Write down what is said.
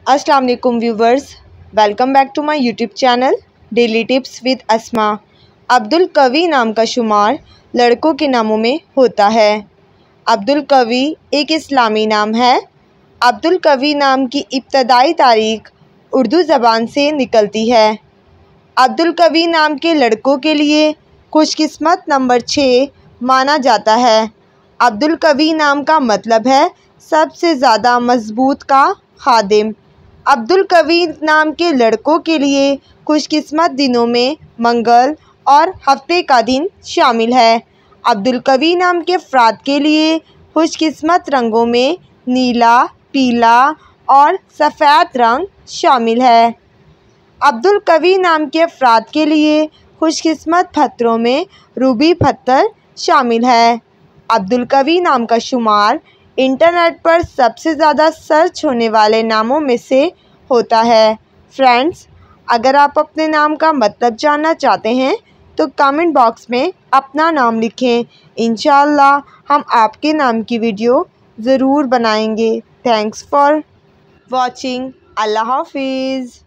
अस्सलाम वालेकुम viewers, welcome back to my YouTube channel daily tips with Asma. Abdul Kavi नाम का शुमार लड़कों के नामों में होता है। अब्दुल कवी एक इस्लामी नाम है। अब्दुल कवी नाम की इब्तदाई तारीख उर्दू ज़बान से निकलती है। अब्दुल कवी नाम के लड़कों के लिए खुशकिस्मत नंबर 6 माना जाता है। अब्दुल कवी नाम का मतलब है सबसे ज़्यादा मजबूत का खादिम। अब्दुल कवी नाम के लड़कों के लिए खुशकिस्मत दिनों में मंगल और हफ्ते का दिन शामिल है। अब्दुल कवी नाम के अफराद के लिए खुशकिस्मत रंगों में नीला, पीला और सफ़ेद रंग शामिल है। अब्दुल कवी नाम के अफराद के लिए खुशकिस्मत पत्थरों में रूबी पत्थर शामिल है। अब्दुल कवी नाम का शुमार इंटरनेट पर सबसे ज़्यादा सर्च होने वाले नामों में से होता है। फ्रेंड्स, अगर आप अपने नाम का मतलब जानना चाहते हैं तो कमेंट बॉक्स में अपना नाम लिखें। इंशाअल्लाह हम आपके नाम की वीडियो ज़रूर बनाएंगे। Thanks for watching. अल्लाह हाफिज़।